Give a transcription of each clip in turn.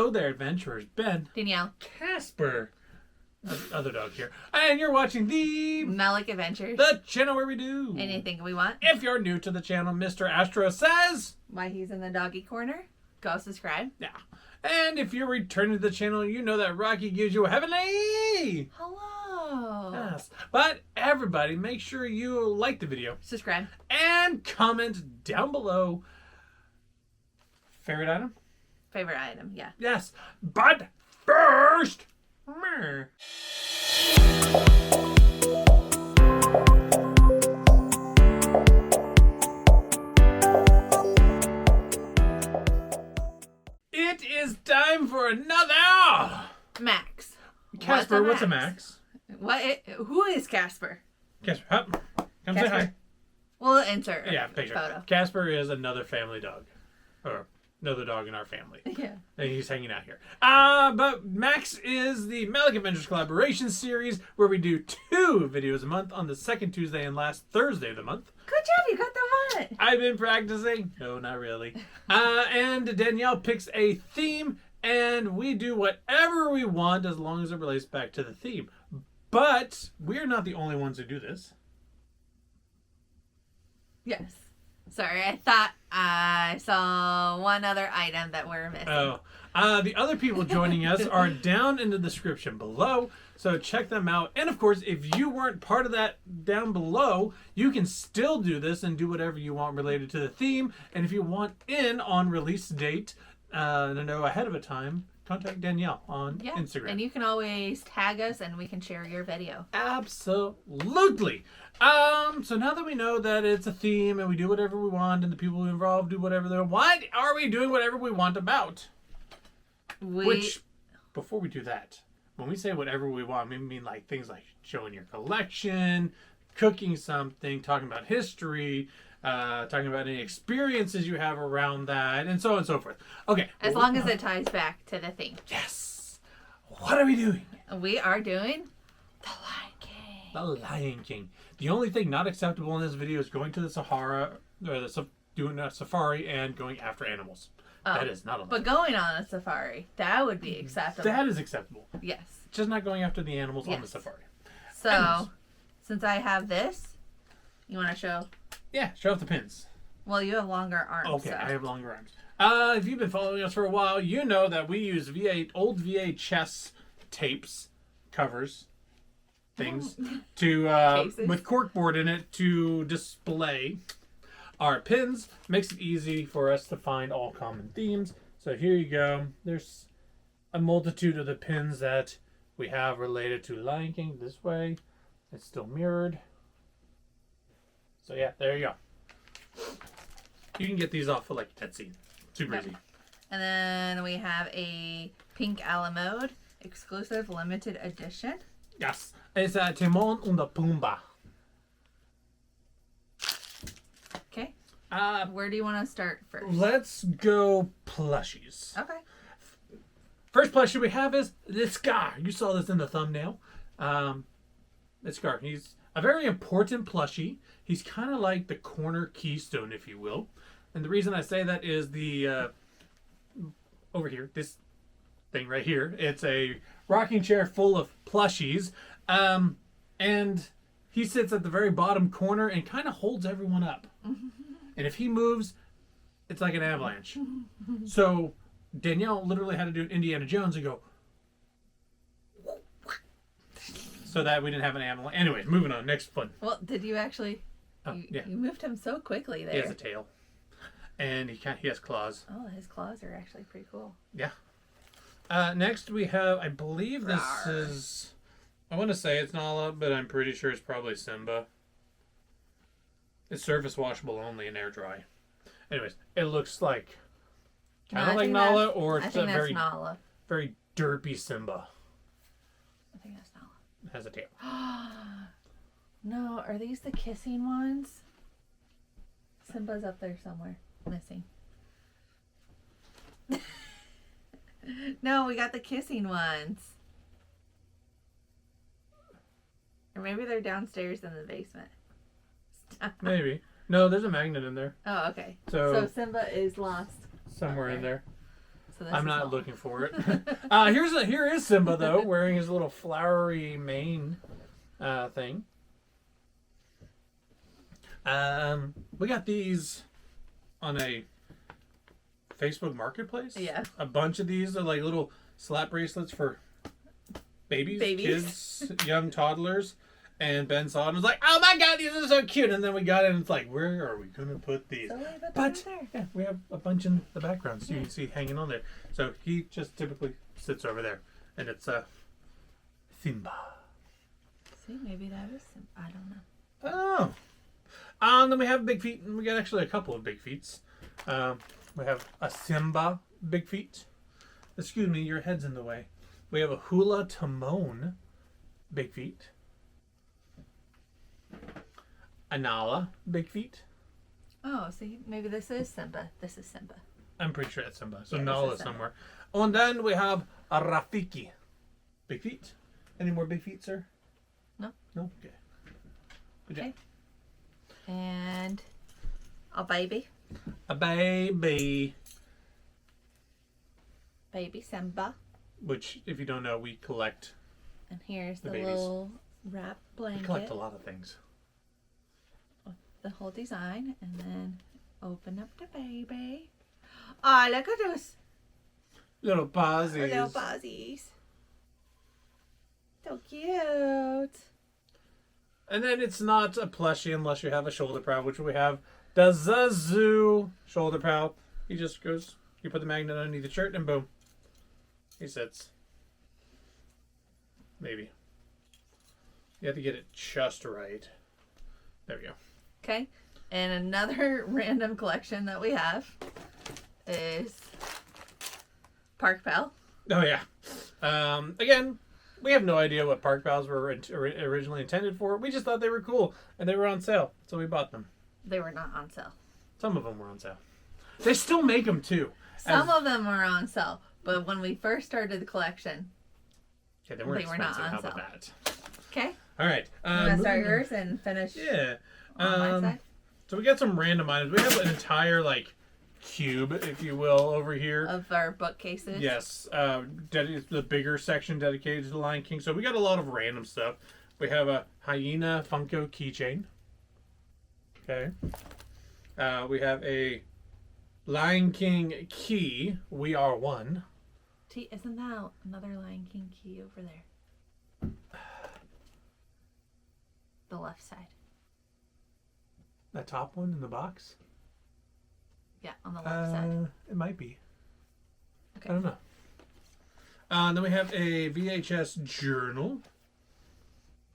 Hello there, adventurers. Ben. Danielle. Casper. Other dog here. And you're watching the Melick Adventures. The channel where we do anything we want. If you're new to the channel, Mr. Astro says why he's in the doggy corner. Go subscribe. Yeah. And if you're returning to the channel, you know that Rocky gives you a heavenly. Hello. Yes. But everybody, make sure you like the video. Subscribe. And comment down below. Favorite item? Favorite item, yeah. Yes. But first... It is time for another Max. Casper, what's a Max? Who is Casper? Casper, come say hi. We'll insert a picture. Photo. Casper is another family dog. Or another dog in our family. Yeah. And he's hanging out here. But Max is the Melick Adventures collaboration series where we do 2 videos a month on the second Tuesday and last Thursday of the month. Good job, you got that right. I've been practicing. No, not really. And Danielle picks a theme and we do whatever we want as long as it relates back to the theme. But we're not the only ones who do this. Yes. Sorry, I thought I saw one other item that we're missing. Oh. The other people joining us are down in the description below, so check them out. And of course, if you weren't part of that down below, you can still do this and do whatever you want related to the theme. And if you want in on release date to know ahead of a time, contact Danielle on Instagram. And you can always tag us and we can share your video. Absolutely. So now that we know that it's a theme and we do whatever we want and the people involved do whatever they want, what are we doing whatever we want about? Which, before we do that, when we say whatever we want, we mean like things like showing your collection, cooking something, talking about history, talking about any experiences you have around that, and so on and so forth. Okay. As long as it ties back to the theme. Yes. What are we doing? We are doing The Lion King. The Lion King. The only thing not acceptable in this video is going to the Sahara, or doing a safari and going after animals. Oh, that is not allowed. But going on a safari, that would be acceptable. That is acceptable. Yes. Just not going after the animals on the safari. So, since I have this, you want to show? Yeah, show off the pins. Well, you have longer arms. Okay, so. I have longer arms. If you've been following us for a while, you know that we use old VHS tapes, covers, things, to with corkboard in it to display our pins. Makes it easy for us to find all common themes. So here you go. There's a multitude of the pins that we have related to Lion King this way. It's still mirrored. So yeah, there you go. You can get these off of like Etsy. Super easy. And then we have a pink a la mode exclusive limited edition. Yes. It's a Timon und Pumbaa. Okay. Where do you want to start first? Let's go plushies. Okay. First plushie we have is the Scar. You saw this in the thumbnail. The Scar. He's a very important plushie. He's kind of like the corner keystone, if you will. And the reason I say that is the over here, this thing right here. It's a rocking chair full of plushies. And he sits at the very bottom corner and kind of holds everyone up. And if he moves, it's like an avalanche. So Danielle literally had to do Indiana Jones and go so that we didn't have an avalanche. Anyways, moving on. Next one. Well, did you actually? You moved him so quickly there. He has a tail, and he has claws. Oh, his claws are actually pretty cool. Yeah. Next we have, I believe this is, I want to say it's Nala, but I'm pretty sure it's probably Simba. It's surface washable only and air dry. Anyways, it looks like kind of like Nala, or it's a very Nala. Very derpy Simba. I think that's Nala. It has a tail. No, are these the kissing ones? Simba's up there somewhere, missing. No, we got the kissing ones. Or maybe they're downstairs in the basement. Stop. Maybe. No, there's a magnet in there. Oh, okay. So Simba is lost somewhere in there. So this I'm is not all. looking for it. Here is Simba though, wearing his little flowery mane thing. We got these on a Facebook Marketplace. Yeah. A bunch of these are like little slap bracelets for babies, kids, young toddlers. And Ben saw it and was like, "Oh my God, these are so cute!" And then we got it, and it's like, "Where are we gonna put these?" So we put them But there. yeah, we have a bunch in the background, so you can see hanging on there. So he just typically sits over there, and it's Simba. See, maybe that is. I don't know. Oh, then we have Big Feet, and we got actually a couple of Big Feets. We have a Simba Big Feet. Excuse me, your head's in the way. We have a Hula Timon Big Feet. A Nala Big Feet. Oh, see, maybe this is Simba. This is Simba. I'm pretty sure it's Simba. So Yeah, Nala this is is Simba. somewhere. Oh, and then we have a Rafiki. Big Feet. Any more Big Feet, sir? No. No? Okay. Good job. Okay. And a baby. A baby. Baby Simba. Which, if you don't know, we collect. And here's The the babies. little wrap We blanket. collect a lot of things. The whole design. And then open up the baby. Oh, look at those Little posies. little buzzies. So cute. And then it's not a plushie unless you have a shoulder pad, which we have the Zazu shoulder pad. He just goes, you put the magnet underneath the shirt, and boom. He sits. Maybe. You have to get it just right. There we go. Okay. And another random collection that we have is Park Pal. Oh, yeah. Again, we have no idea what Park Pals were originally intended for. We just thought they were cool, and they were on sale, so we bought them. They were not on sale. Some of them were on sale. They still make them, too. Some of them were on sale, but when we first started the collection, Yeah, they weren't they were not expensive. on How about sale. that? okay. All right. You want to start moving on. yours and finish Yeah. on my side? So we got some random items. We have an entire cube, if you will, over here. Of our bookcases. Yes, the bigger section dedicated to the Lion King. So we got a lot of random stuff. We have a hyena Funko keychain. Okay. We have a Lion King key. We are one. Gee, isn't that another Lion King key over there? The left side. That top one in the box. Yeah, on the left side. It might be. Okay. I don't know. Then we have a VHS journal.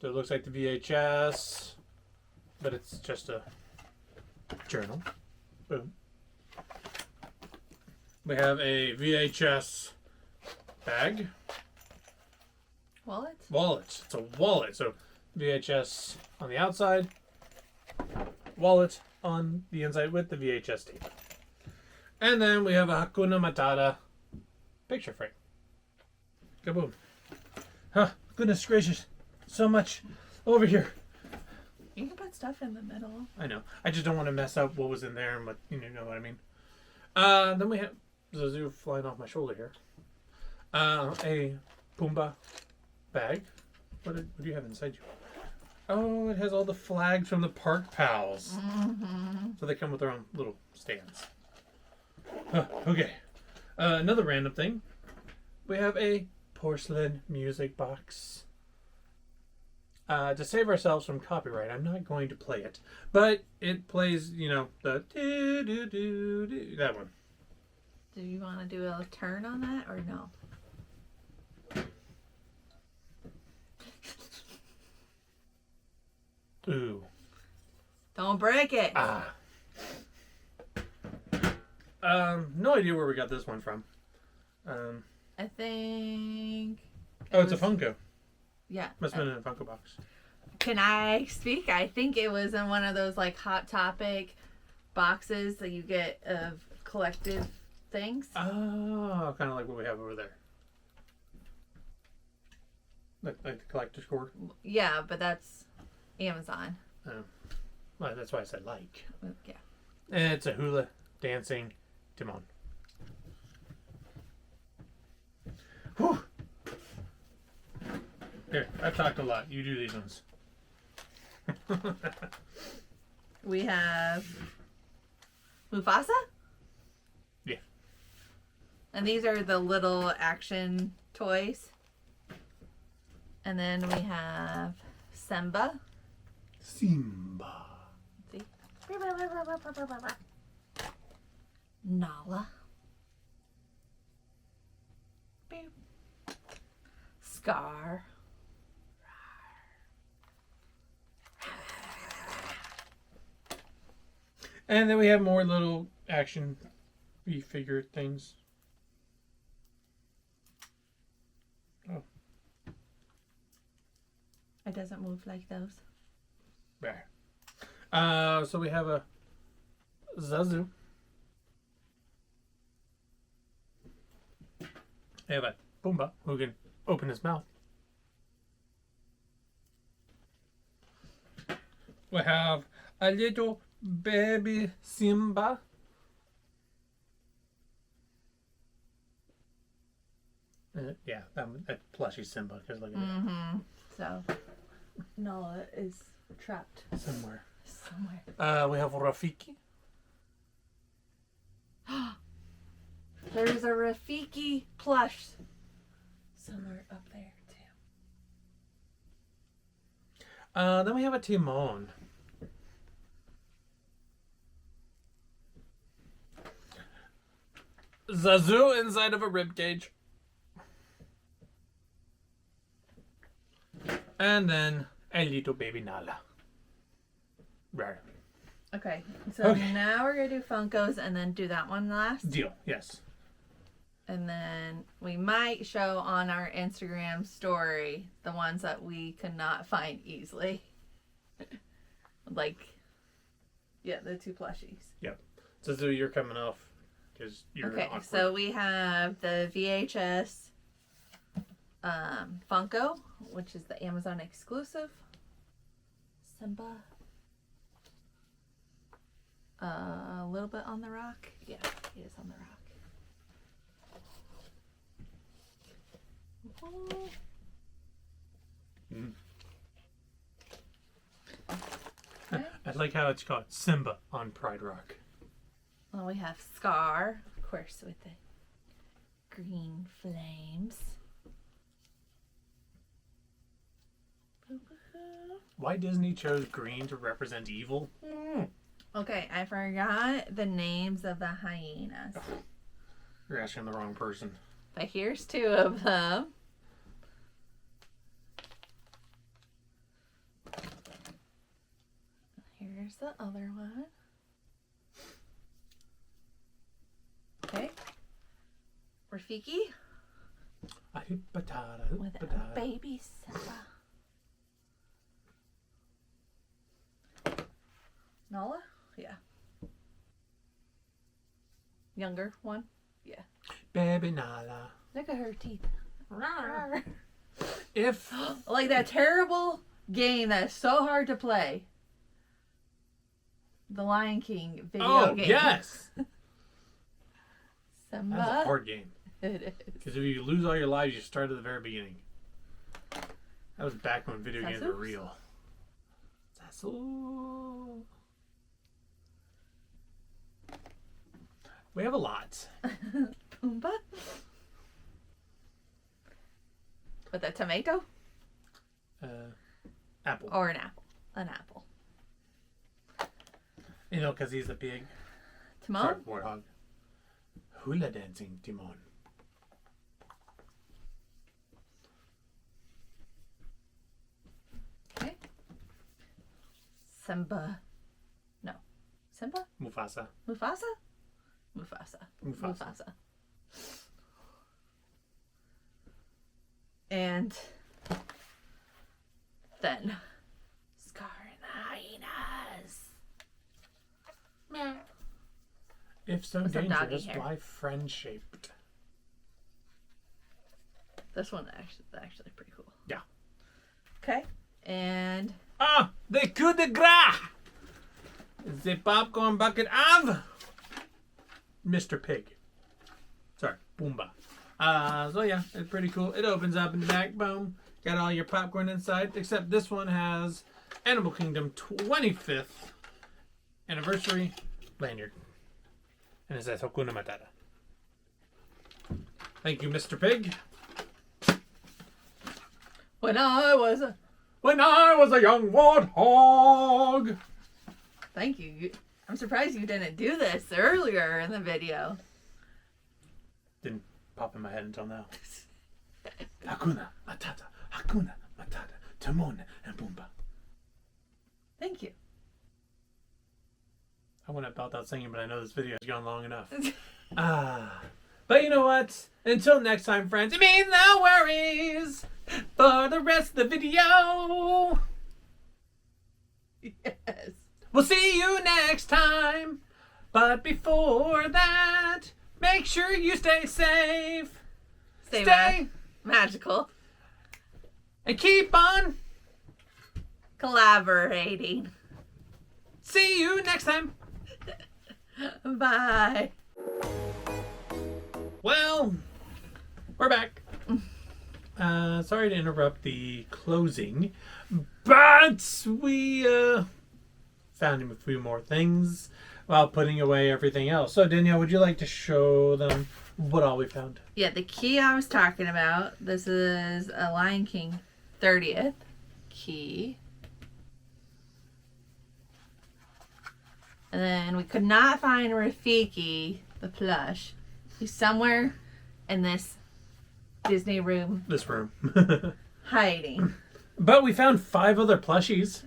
So it looks like the VHS, but it's just a journal. Boom. We have a VHS bag. Wallet? Wallet. It's a wallet. So VHS on the outside, wallet on the inside with the VHS tape. And then we have a Hakuna Matata picture frame. Kaboom. Huh, goodness gracious. So much over here. You can put stuff in the middle. I know. I just don't want to mess up what was in there and what, you know what I mean. Then we have Zazu flying off my shoulder here. A Pumbaa bag. What do you have inside you? Oh, it has all the flags from the Park Pals. Mm-hmm. So they come with their own little stands. Okay. Another random thing. We have a porcelain music box. To save ourselves from copyright, I'm not going to play it. But it plays, the do-do-do-do, that one. Do you want to do a turn on that or no? Ooh. Don't break it. No idea where we got this one from. I think. It's a Funko. Yeah. Must have been in a Funko box. Can I speak? I think it was in one of those Hot Topic boxes that you get of collective things. Oh, kind of like what we have over there. Like the collector's cord. Yeah, but that's Amazon. Well, that's why I said like. Yeah. And it's a hula dancing Timon. Here, I've talked a lot. You do these ones. We have Mufasa. Yeah. And these are the little action toys. And then we have Simba. Simba. See? Nala. Boop. Scar. And then we have more little action figure things. Oh. It doesn't move like those. There. So we have a Zazu. We have a Pumbaa who can open his mouth. We have a little baby Simba. Yeah, that plushy Simba. Because look at Mm-hmm. So, Nala is trapped it. Somewhere. We have Rafiki. There's a Rafiki plush somewhere up there too. Then we have a Timon. Zazu inside of a rib cage. And then a little baby Nala. Right. Okay, so Okay. now we're gonna do Funkos and then do that one last. Deal. Yes. And then we might show on our Instagram story the ones that we could not find easily. Like, yeah, the two plushies. Yep. Zazu, you're coming off because you're Okay, awkward. so we have the VHS Funko, which is the Amazon exclusive. Simba. A little bit on the rock. Yeah, he is on the rock. Mm. Okay. I like how it's called Simba on Pride Rock. Well, we have Scar, of course, with the green flames. Why Disney chose green to represent evil? Okay, I forgot the names of the hyenas. You're asking the wrong person. But here's two of them. Here's the other one. Okay. Rafiki with a baby Simba. Nala? Yeah. Younger one? Yeah. Baby Nala. Look at her teeth. If Like that terrible game that's so hard to play. The Lion King video game. yes, Simba. that's a hard game. It is. Because if you lose all your lives, you start at the very beginning. That was back when video games were Zazu? real. Zazu. We have a lot. Pumbaa. With a tomato Apple. or an apple. An apple. You know, because he's a pig. Timon. Sorry, warthog. Hula dancing Timon. Okay. Simba. No. Simba? Mufasa. Mufasa? Mufasa. Mufasa. And then Scar and the hyenas. Meh. If so With some doggy dangerous, hair. why friend-shaped? This one actually pretty cool. Yeah. Okay. And Ah! The coup de grace! The popcorn bucket of Mr. Pig. Sorry, Pumbaa. So yeah, it's pretty cool. It opens up in the back, boom. Got all your popcorn inside, except this one has Animal Kingdom 25th anniversary lanyard. And it says Hakuna Matata. Thank you, Mr. Pig. When I was a young warthog. Thank you. I'm surprised you didn't do this earlier in the video. Didn't pop in my head until now. Hakuna Matata, Hakuna Matata, Timon and Pumbaa. Thank you. I went about that singing, but I know this video has gone long enough. But you know what? Until next time, friends, it means no worries for the rest of the video. Yes. We'll see you next time. But before that, make sure you stay safe. Stay magical. And keep on Collaborating. See you next time. Bye. Well, we're back. Sorry to interrupt the closing, but we found him a few more things while putting away everything else. So Danielle, would you like to show them what all we found? Yeah, the key I was talking about. This is a Lion King 30th key. And then we could not find Rafiki, the plush. He's somewhere in this Disney room This room. hiding. But we found 5 other plushies.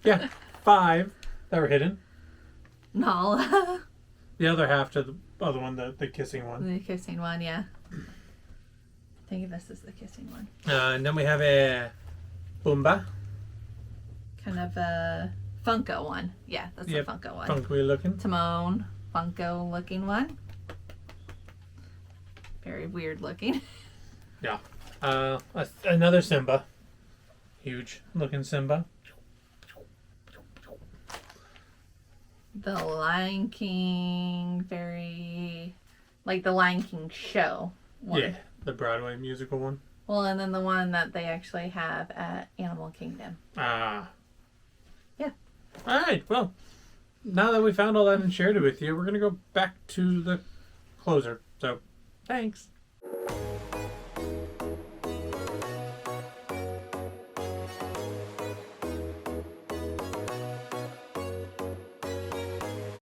Yeah, 5 that were hidden. Nala. The other half to the other one, the kissing one. The kissing one, yeah. I think this is the kissing one. And then we have a Pumbaa. Kind of a Funko one. Yeah, that's Yep, a Funko one. Funky looking. Timon, Funko looking one. Very weird looking. Yeah. Another Simba. Huge looking Simba. The Lion King, very like the Lion King show one. Yeah, the Broadway musical one. Well, and then the one that they actually have at Animal Kingdom. Ah. Yeah. All right. Well, now that we found all that and shared it with you, we're going to go back to the closer. So, thanks.